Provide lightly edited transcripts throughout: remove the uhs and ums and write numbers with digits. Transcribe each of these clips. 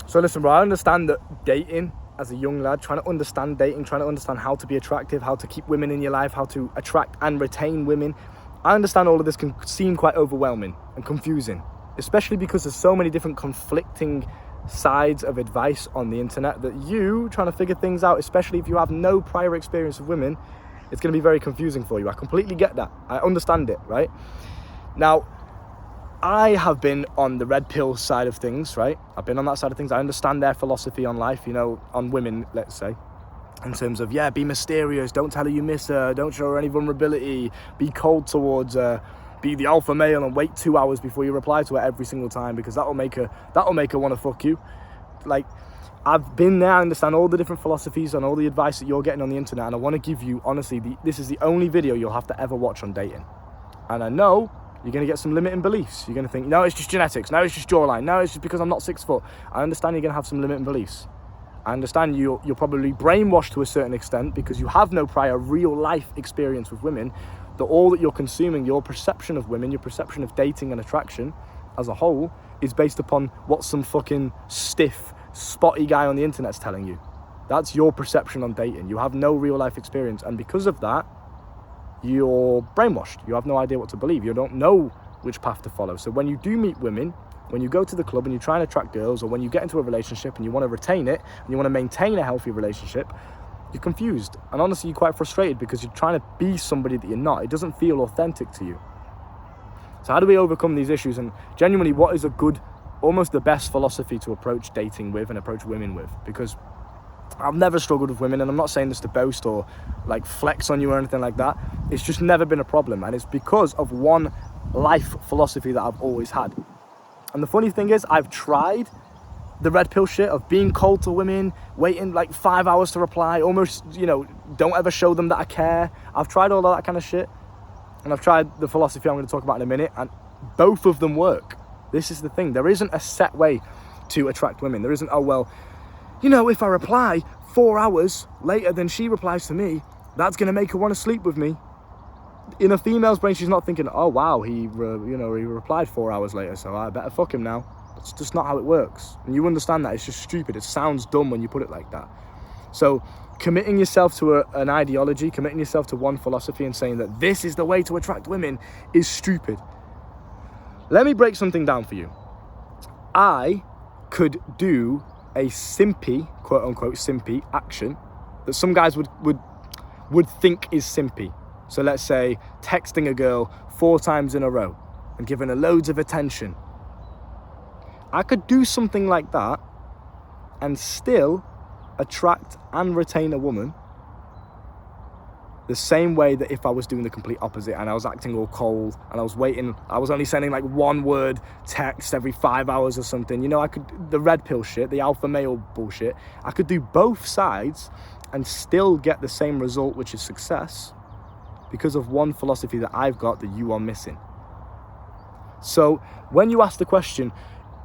So listen, bro, I understand that dating as a young lad, trying to understand dating, trying to understand how to be attractive, how to keep women in your life, how to attract and retain women. I understand all of this can seem quite overwhelming and confusing, especially because there's so many different conflicting sides of advice on the internet that you trying to figure things out, especially if you have no prior experience of women, it's going to be very confusing for you. I completely get that. I understand it, right? Now, I have been on the red pill side of things, right? I've been on that side of things. I understand their philosophy on life, you know, on women, let's say, in terms of, yeah, be mysterious, don't tell her you miss her, don't show her any vulnerability, be cold towards her, be the alpha male and wait 2 hours before you reply to her every single time, because that'll make her want to fuck you. Like, I've been there. I understand all the different philosophies and all the advice that you're getting on the internet, and I want to give you, honestly, this is the only video you'll have to ever watch on dating. And I know you're going to get some limiting beliefs. You're going to think, no, it's just genetics. No, it's just jawline. No, it's just because I'm not 6 foot. I understand you're going to have some limiting beliefs. I understand you're probably brainwashed to a certain extent because you have no prior real life experience with women, that all that you're consuming, your perception of women, your perception of dating and attraction as a whole is based upon what some fucking stiff, spotty guy on the internet's telling you. That's your perception on dating. You have no real life experience, and because of that, you're brainwashed. You have no idea what to believe. You don't know which path to follow. So when you do meet women, when you go to the club and you try and attract girls, or when you get into a relationship and you want to retain it and you want to maintain a healthy relationship, you're confused. And honestly, you're quite frustrated because you're trying to be somebody that you're not. It doesn't feel authentic to you. So how do we overcome these issues? And genuinely, what is a good, almost the best philosophy to approach dating with and approach women with? Because I've never struggled with women, and I'm not saying this to boast or like flex on you or anything like that. It's just never been a problem, and it's because of one life philosophy that I've always had. And the funny thing is, I've tried the red pill shit of being cold to women, waiting like 5 hours to reply, almost, you know, don't ever show them that I care. I've tried all of that kind of shit, and I've tried the philosophy I'm going to talk about in a minute, and both of them work. This is the thing. There isn't a set way to attract women. There isn't, oh, well, you know, if I reply 4 hours later than she replies to me, that's going to make her want to sleep with me. In a female's brain, she's not thinking, oh, wow, he replied 4 hours later, so I better fuck him now. It's just not how it works. And you understand that. It's just stupid. It sounds dumb when you put it like that. So committing yourself to an ideology, committing yourself to one philosophy and saying that this is the way to attract women is stupid. Let me break something down for you. I could do a simpy, quote unquote simpy action that some guys would think is simpy. So let's say texting a girl 4 times in a row and giving her loads of attention. I could do something like that and still attract and retain a woman the same way that if I was doing the complete opposite and I was acting all cold and I was waiting, I was only sending like 1 word text every 5 hours or something. You know, I could, the red pill shit, the alpha male bullshit, I could do both sides and still get the same result, which is success, because of one philosophy that I've got that you are missing. So when you ask the question,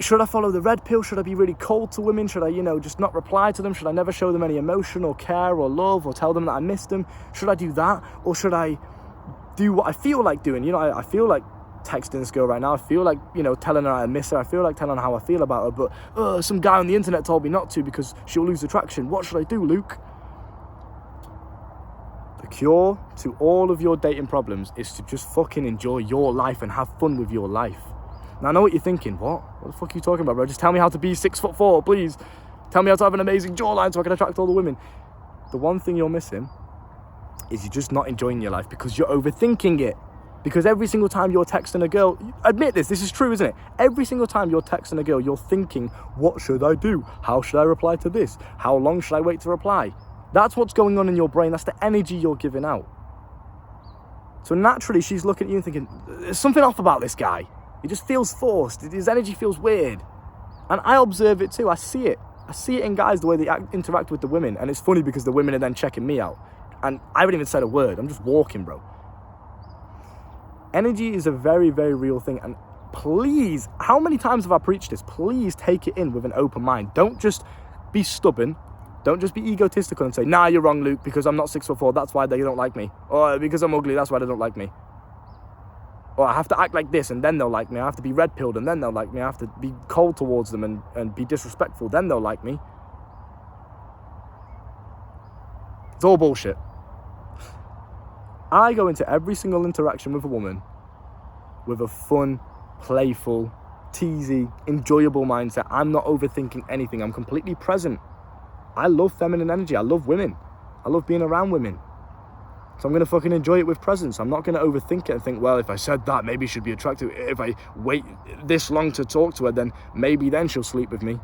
should I follow the red pill? Should I be really cold to women? Should I, just not reply to them? Should I never show them any emotion or care or love or tell them that I miss them? Should I do that? Or should I do what I feel like doing? I feel like texting this girl right now. I feel like, telling her I miss her. I feel like telling her how I feel about her. But some guy on the internet told me not to because she'll lose attraction. What should I do, Luke? The cure to all of your dating problems is to just fucking enjoy your life and have fun with your life. Now, I know what you're thinking. What the fuck are you talking about, bro? Just tell me how to be 6'4", please. Tell me how to have an amazing jawline so I can attract all the women. The one thing you're missing is you're just not enjoying your life because you're overthinking it. Because every single time you're texting a girl, admit this is true, isn't it? Every single time you're texting a girl, you're thinking, what should I do? How should I reply to this? How long should I wait to reply? That's what's going on in your brain. That's the energy you're giving out. So naturally, she's looking at you and thinking, there's something off about this guy. He just feels forced. His energy feels weird. And I observe it too. I see it. I see it in guys, the way they interact with the women. And it's funny because the women are then checking me out. And I haven't even said a word. I'm just walking, bro. Energy is a very, very real thing. And please, how many times have I preached this? Please take it in with an open mind. Don't just be stubborn. Don't just be egotistical and say, nah, you're wrong, Luke, because I'm not 6'4", that's why they don't like me. Or because I'm ugly, that's why they don't like me. Or I have to act like this and then they'll like me. I have to be red-pilled and then they'll like me. I have to be cold towards them and be disrespectful, then they'll like me. It's all bullshit. I go into every single interaction with a woman with a fun, playful, teasy, enjoyable mindset. I'm not overthinking anything. I'm completely present. I love feminine energy. I love women. I love being around women. So I'm going to fucking enjoy it with presence. I'm not going to overthink it and think, well, if I said that, maybe she'd be attractive. If I wait this long to talk to her, then maybe then she'll sleep with me.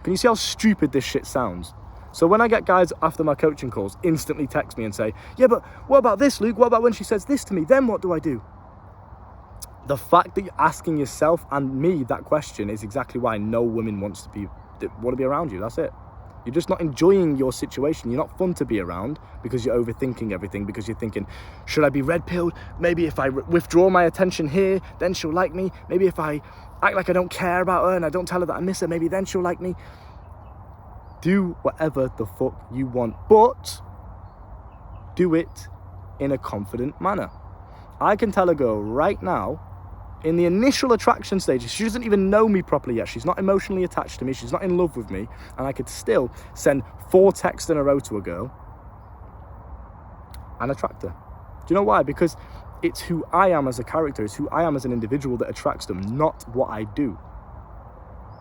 Can you see how stupid this shit sounds? So when I get guys after my coaching calls instantly text me and say, yeah, but what about this, Luke? What about when she says this to me? Then what do I do? The fact that you're asking yourself and me that question is exactly why no woman want to be around you. That's it. You're just not enjoying your situation. You're not fun to be around because you're overthinking everything, because you're thinking, should I be red-pilled? Maybe if I withdraw my attention here, then she'll like me. Maybe if I act like I don't care about her and I don't tell her that I miss her, maybe then she'll like me. Do whatever the fuck you want, but do it in a confident manner. I can tell a girl right now, in the initial attraction stages, she doesn't even know me properly yet. She's not emotionally attached to me. She's not in love with me. And I could still send 4 texts in a row to a girl and attract her. Do you know why? Because it's who I am as a character. It's who I am as an individual that attracts them, not what I do.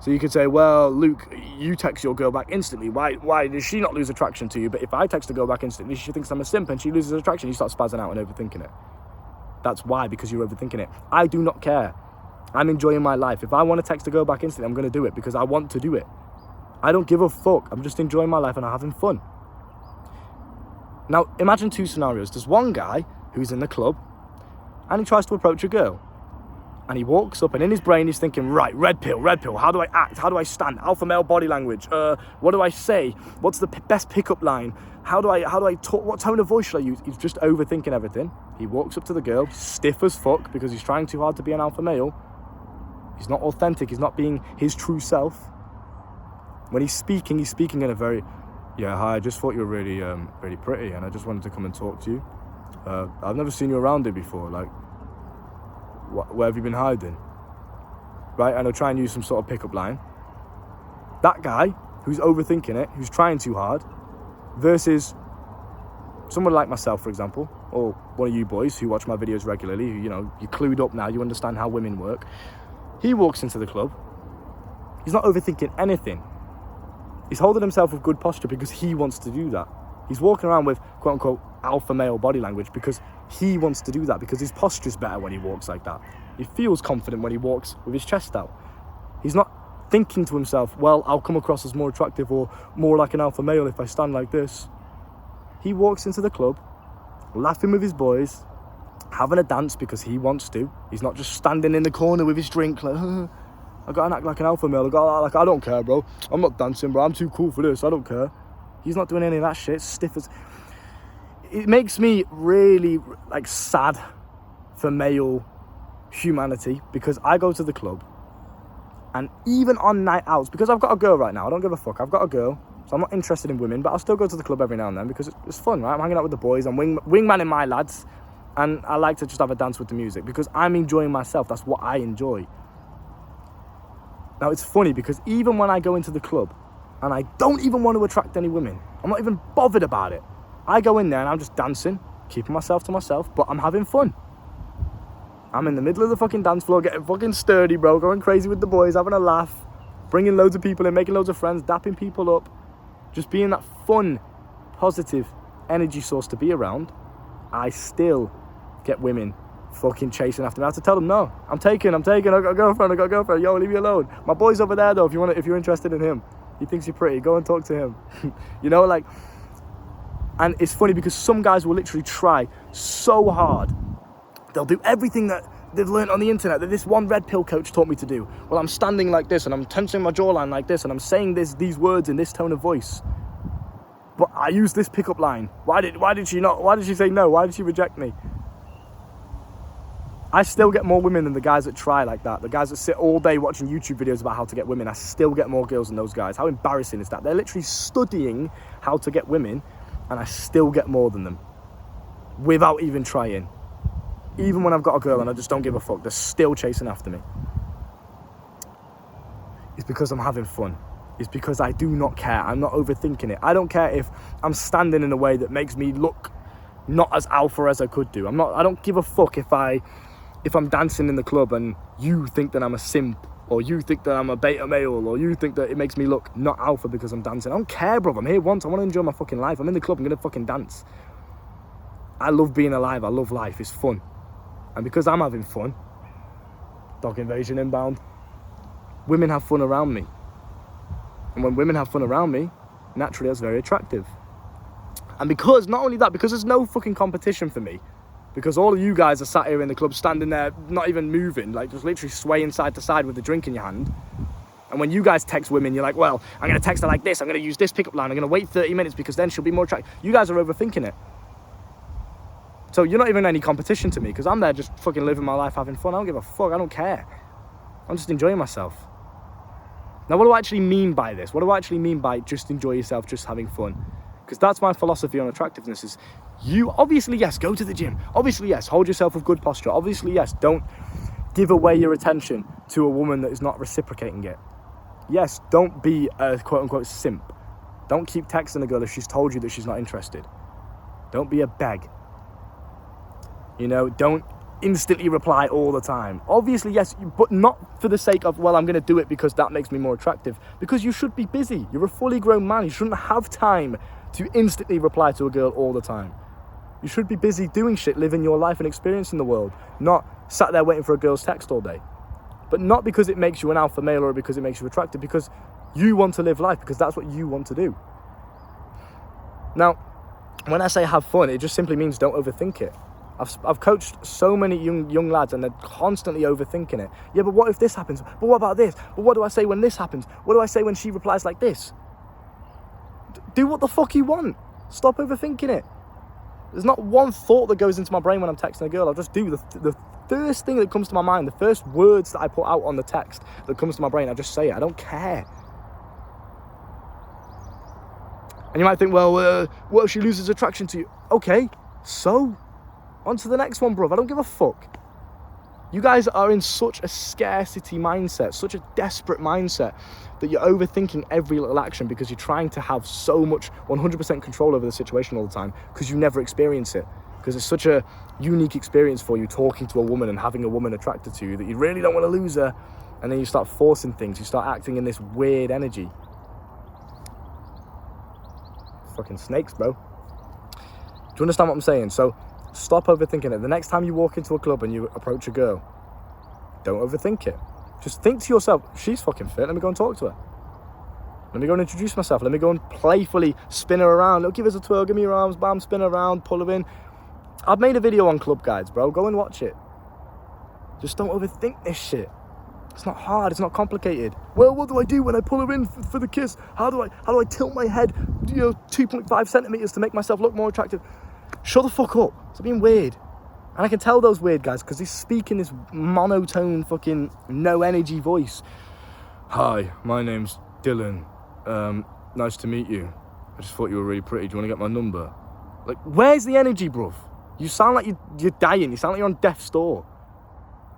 So you could say, well, Luke, you text your girl back instantly. Why does she not lose attraction to you? But if I text a girl back instantly, she thinks I'm a simp and she loses attraction. You start spazzing out and overthinking it. That's why, because you're overthinking it. I do not care. I'm enjoying my life. If I want to text a girl back instantly, I'm going to do it because I want to do it. I don't give a fuck. I'm just enjoying my life and I'm having fun. Now, imagine 2 scenarios. There's one guy who's in the club and he tries to approach a girl. And he walks up and in his brain he's thinking, right, red pill. How do I act? How do I stand? Alpha male body language. What do I say? What's the best pickup line? How do I talk? What tone of voice should I use? He's just overthinking everything. He walks up to the girl, stiff as fuck because he's trying too hard to be an alpha male. He's not authentic. He's not being his true self. When he's speaking in a very, yeah, hi, I just thought you were really, really pretty and I just wanted to come and talk to you. I've never seen you around here before. Like, where have you been hiding? Right, and I'll try and use some sort of pickup line. That guy who's overthinking it, who's trying too hard, versus someone like myself, for example, or one of you boys who watch my videos regularly, who, you know, you're clued up now, you understand how women work. He walks into the club. He's not overthinking anything. He's holding himself with good posture because he wants to do that. He's walking around with quote-unquote alpha male body language because he wants to do that, because his posture's better when he walks like that. He feels confident when he walks with his chest out. He's not thinking to himself, well, I'll come across as more attractive or more like an alpha male if I stand like this. He walks into the club, laughing with his boys, having a dance because he wants to. He's not just standing in the corner with his drink like, I gotta act like an alpha male. I don't care, bro. I'm not dancing, bro. I'm too cool for this. I don't care. He's not doing any of that shit. Stiff as... It makes me really, like, sad for male humanity, because I go to the club and even on night outs, because I've got a girl right now, I don't give a fuck. I've got a girl, so I'm not interested in women, but I'll still go to the club every now and then because it's fun, right? I'm hanging out with the boys. I'm wingmanning my lads, and I like to just have a dance with the music because I'm enjoying myself. That's what I enjoy. Now, it's funny because even when I go into the club and I don't even want to attract any women, I'm not even bothered about it. I go in there and I'm just dancing, keeping myself to myself, but I'm having fun. I'm in the middle of the fucking dance floor, getting fucking sturdy, bro, going crazy with the boys, having a laugh, bringing loads of people in, making loads of friends, dapping people up, just being that fun, positive energy source to be around. I still get women fucking chasing after me. I have to tell them, no, I'm taken, I got a girlfriend, yo, leave me alone. My boy's over there though, if you're interested in him. He thinks you're pretty, go and talk to him. You know, like, and it's funny because some guys will literally try so hard. They'll do everything that they've learned on the internet that this one red pill coach taught me to do. Well, I'm standing like this and I'm tensing my jawline like this and I'm saying these words in this tone of voice. But I use this pickup line. Why did she say no? Why did she reject me? I still get more women than the guys that try like that. The guys that sit all day watching YouTube videos about how to get women. I still get more girls than those guys. How embarrassing is that? They're literally studying how to get women and I still get more than them without even trying. even when I've got a girl and I just don't give a fuck, they're still chasing after me. It's because I'm having fun. It's because I do not care. I'm not overthinking it. I don't care if I'm standing in a way that makes me look not as alpha as I could do. I don't give a fuck if I'm dancing in the club and you think that I'm a simp, or you think that I'm a beta male, or you think that it makes me look not alpha because I'm dancing. I don't care, bro. I'm here once. I want to enjoy my fucking life. I'm in the club. I'm going to fucking dance. I love being alive. I love life. It's fun. And because I'm having fun, dog invasion inbound, women have fun around me. And when women have fun around me, naturally that's very attractive. And because, not only that, because there's no fucking competition for me, because all of you guys are sat here in the club standing there, not even moving, like just literally swaying side to side with the drink in your hand. And when you guys text women, you're like, well, I'm going to text her like this, I'm going to use this pickup line, I'm going to wait 30 minutes because then she'll be more attractive. You guys are overthinking it. So you're not even any competition to me, because I'm there just fucking living my life, having fun. I don't give a fuck, I don't care. I'm just enjoying myself. Now, what do I actually mean by this? What do I actually mean by just enjoy yourself, just having fun? Because that's my philosophy on attractiveness is, you, obviously, yes, go to the gym. Obviously, yes, hold yourself with good posture. Obviously, yes, don't give away your attention to a woman that is not reciprocating it. Yes, don't be a quote-unquote simp. Don't keep texting a girl if she's told you that she's not interested. Don't be a beg. You know, don't instantly reply all the time. Obviously, yes, but not for the sake of, well, I'm going to do it because that makes me more attractive. Because you should be busy. You're a fully grown man. You shouldn't have time to instantly reply to a girl all the time. You should be busy doing shit, living your life and experiencing the world, not sat there waiting for a girl's text all day. But not because it makes you an alpha male or because it makes you attractive, because you want to live life, because that's what you want to do. Now, when I say have fun, it just simply means don't overthink it. I've coached so many young lads and they're constantly overthinking it. Yeah, but what if this happens? But what about this? But what do I say when this happens? What do I say when she replies like this? Do what the fuck you want. Stop overthinking it. There's not one thought that goes into my brain when I'm texting a girl. I'll just do the first thing that comes to my mind, the first words that I put out on the text that comes to my brain, I just say it. I don't care. And you might think, well, what if she loses attraction to you? Okay, so on to the next one, bruv. I don't give a fuck. You guys are in such a scarcity mindset, such a desperate mindset, that you're overthinking every little action because you're trying to have so much 100% control over the situation all the time because you never experience it. Because it's such a unique experience for you talking to a woman and having a woman attracted to you that you really don't want to lose her. And then you start forcing things. You start acting in this weird energy. Fucking snakes, bro. Do you understand what I'm saying? So stop overthinking it. The next time you walk into a club and you approach a girl, don't overthink it. Just think to yourself, she's fucking fit, let me go and talk to her. Let me go and introduce myself. Let me go and playfully spin her around. Look, give us a twirl, give me your arms, bam, spin her around, pull her in. I've made a video on club guides, bro. Go and watch it. Just don't overthink this shit. It's not hard, it's not complicated. Well, what do I do when I pull her in for the kiss? How do I tilt my head, 2.5 centimeters to make myself look more attractive? Shut the fuck up. It's being weird. And I can tell those weird guys because they speak in this monotone fucking no energy voice. Hi, my name's Dylan. Nice to meet you. I just thought you were really pretty. Do you want to get my number? Like, where's the energy, bruv? You sound like you're dying. You sound like you're on death's door.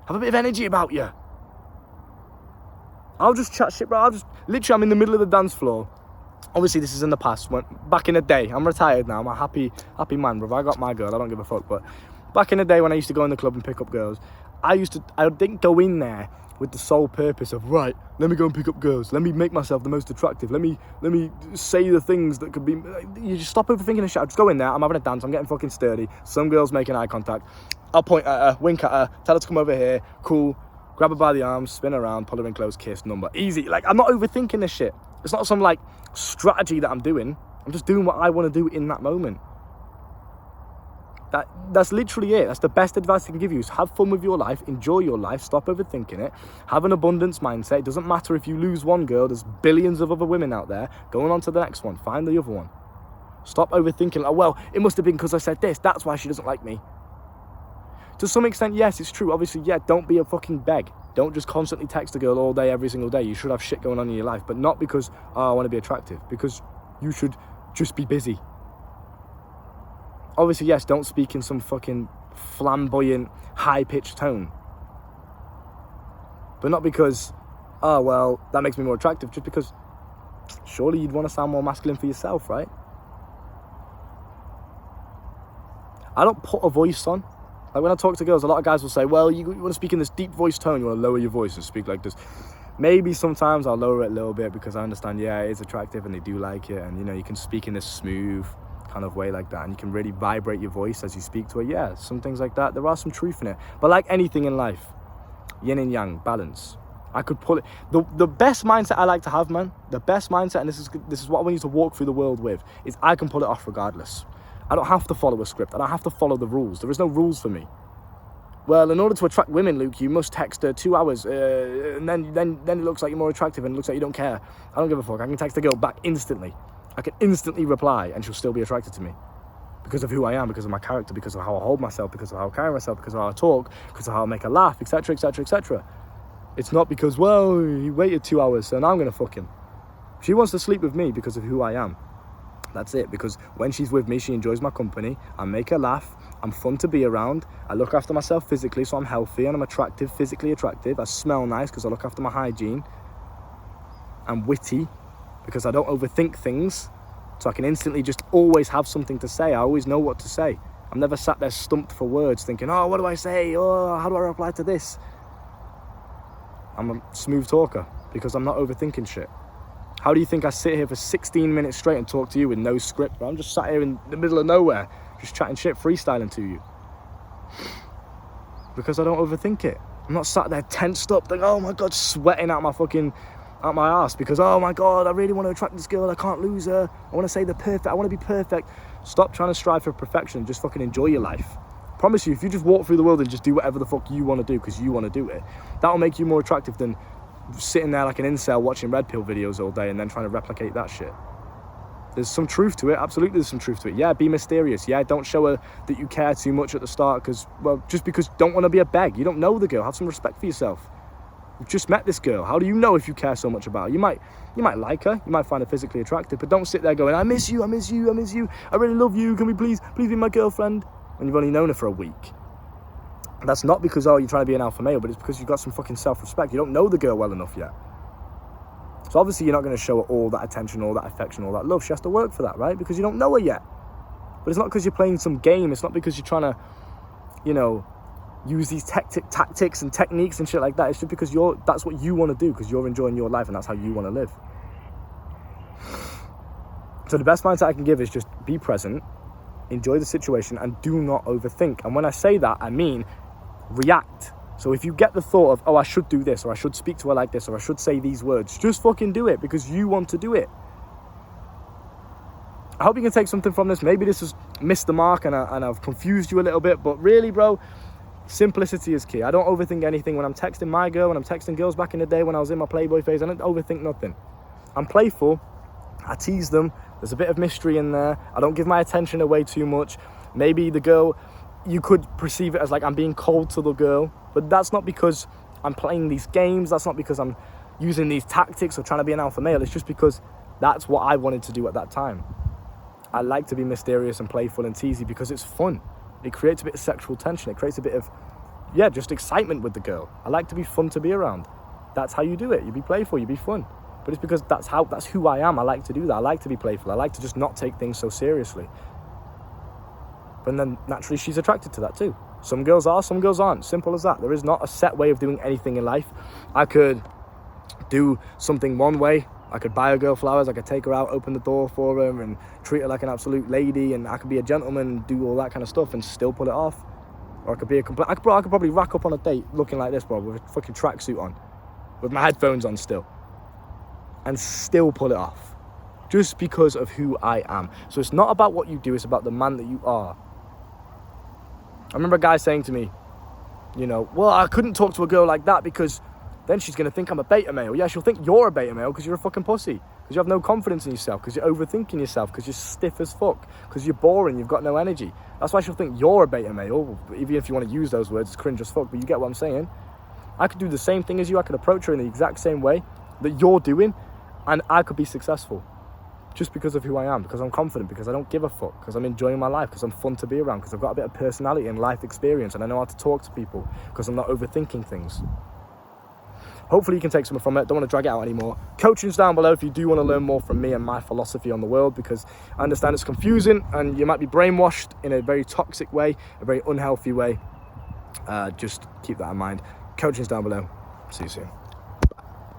Have a bit of energy about you. I'll just chat shit, bro. I'm in the middle of the dance floor. Obviously, this is in the past. Back in the day, I'm retired now. I'm a happy man, bro. I got my girl. I don't give a fuck. But back in the day when I used to go in the club and pick up girls, I didn't go in there with the sole purpose of, right, let me go and pick up girls. Let me make myself the most attractive. Let me say the things that could be... You just stop overthinking and shit. I just go in there. I'm having a dance. I'm getting fucking sturdy. Some girl's making eye contact. I'll point at her, wink at her, tell her to come over here. Cool. Grab her by the arms, spin her around, pull her in close, kiss, number. Easy. Like, I'm not overthinking this shit. It's not some, like, strategy that I'm doing. I'm just doing what I want to do in that moment. That's literally it. That's the best advice I can give you, is have fun with your life, enjoy your life, stop overthinking it, have an abundance mindset. It doesn't matter if you lose one girl, there's billions of other women out there. Going on to the next one, find the other one. Stop overthinking, oh, well, it must have been because I said this, that's why she doesn't like me. To some extent, yes, it's true. Obviously, yeah, don't be a fucking beg. Don't just constantly text a girl all day, every single day. You should have shit going on in your life, but not because, oh, I want to be attractive, because you should just be busy. Obviously, yes, don't speak in some fucking flamboyant, high-pitched tone. But not because, oh, well, that makes me more attractive, just because surely you'd want to sound more masculine for yourself, right? I don't put a voice on. Like when I talk to girls, a lot of guys will say, well, you want to speak in this deep voice tone, you want to lower your voice and speak like this. Maybe sometimes I'll lower it a little bit because I understand, yeah, it is attractive and they do like it. And, you know, you can speak in this smooth kind of way like that. And you can really vibrate your voice as you speak to her. Yeah, some things like that. There are some truth in it. But like anything in life, yin and yang, balance. I could pull it. The best mindset I like to have, man, the best mindset, and this is what I want you to walk through the world with, is I can pull it off regardless. I don't have to follow a script. I don't have to follow the rules. There is no rules for me. Well, in order to attract women, Luke, you must text her 2 hours, and then it looks like you're more attractive and it looks like you don't care. I don't give a fuck. I can text a girl back instantly. I can instantly reply and she'll still be attracted to me. Because of who I am, because of my character, because of how I hold myself, because of how I carry myself, because of how I talk, because of how I make her laugh, etc., etc., etc. It's not because, well, he waited 2 hours, so now I'm going to fuck him. She wants to sleep with me because of who I am. That's it, because when she's with me, she enjoys my company. I make her laugh. I'm fun to be around. I look after myself physically, so I'm healthy and I'm attractive, physically attractive. I smell nice because I look after my hygiene. I'm witty because I don't overthink things, so I can instantly just always have something to say. I always know what to say. I'm never sat there stumped for words thinking, oh, what do I say? Oh, how do I reply to this? I'm a smooth talker because I'm not overthinking shit. How do you think I sit here for 16 minutes straight and talk to you with no script? I'm just sat here in the middle of nowhere, just chatting shit, freestyling to you. Because I don't overthink it. I'm not sat there tensed up, like, oh my God, sweating out my ass because, oh my God, I really want to attract this girl. I can't lose her. I want to say the perfect. I want to be perfect. Stop trying to strive for perfection. Just fucking enjoy your life. Promise you, if you just walk through the world and just do whatever the fuck you want to do because you want to do it, that'll make you more attractive than sitting there like an incel watching red pill videos all day and then trying to replicate that shit. There's some truth to it. Absolutely there's some truth to it. Yeah, be mysterious. Yeah, don't show her that you care too much at the start because, well, just because you don't want to be a beg. You don't know the girl. Have some respect for yourself. You've just met this girl. How do you know if you care so much about her? You might like her. You might find her physically attractive, but don't sit there going, I miss you, I miss you, I miss you. I really love you. Can we please be my girlfriend? When you've only known her for a week. And that's not because, oh, you're trying to be an alpha male, but it's because you've got some fucking self-respect. You don't know the girl well enough yet. So obviously you're not going to show her all that attention, all that affection, all that love. She has to work for that, right? Because you don't know her yet. But it's not because you're playing some game. It's not because you're trying to, you know, use these tactics and techniques and shit like that. It's just because that's what you want to do, because you're enjoying your life and that's how you want to live. So the best mindset I can give is just be present, enjoy the situation, and do not overthink. And when I say that, I mean react. So if you get the thought of, oh, I should do this, or I should speak to her like this, or I should say these words, just fucking do it because you want to do it. I hope you can take something from this. Maybe this has missed the mark and I've confused you a little bit, but really, bro, simplicity is key. I don't overthink anything. When I'm texting my girl, when I'm texting girls back in the day when I was in my Playboy phase, I don't overthink nothing. I'm playful. I tease them. There's a bit of mystery in there. I don't give my attention away too much. Maybe the girl, you could perceive it as like I'm being cold to the girl, but that's not because I'm playing these games. That's not because I'm using these tactics or trying to be an alpha male. It's just because that's what I wanted to do at that time. I like to be mysterious and playful and teasy because it's fun. It creates a bit of sexual tension. It creates a bit of, yeah, just excitement with the girl. I like to be fun to be around. That's how you do it. You be playful, you be fun. But it's because that's who I am. I like to do that. I like to be playful. I like to just not take things so seriously. But then naturally she's attracted to that too. Some girls are, some girls aren't. Simple as that. There is not a set way of doing anything in life. I could do something one way. I could buy a girl flowers. I could take her out, open the door for her and treat her like an absolute lady. And I could be a gentleman and do all that kind of stuff and still pull it off. Or I could be I could probably rack up on a date looking like this, bro, with a fucking tracksuit on, with my headphones on still, and still pull it off. Just because of who I am. So it's not about what you do, it's about the man that you are. I remember a guy saying to me, you know, well, I couldn't talk to a girl like that because then she's going to think I'm a beta male. Yeah, she'll think you're a beta male because you're a fucking pussy. Because you have no confidence in yourself. Because you're overthinking yourself. Because you're stiff as fuck. Because you're boring. You've got no energy. That's why she'll think you're a beta male. Even if you want to use those words, it's cringe as fuck. But you get what I'm saying. I could do the same thing as you. I could approach her in the exact same way that you're doing. And I could be successful. just because of who I am, because I'm confident, because I don't give a fuck, because I'm enjoying my life, because I'm fun to be around, because I've got a bit of personality and life experience, and I know how to talk to people, because I'm not overthinking things. Hopefully you can take something from it. Don't want to drag it out anymore. Coaching's down below if you do want to learn more from me and my philosophy on the world, because I understand it's confusing and you might be brainwashed in a very toxic way, a very unhealthy way. Just keep that in mind. Coaching's down below. See you soon.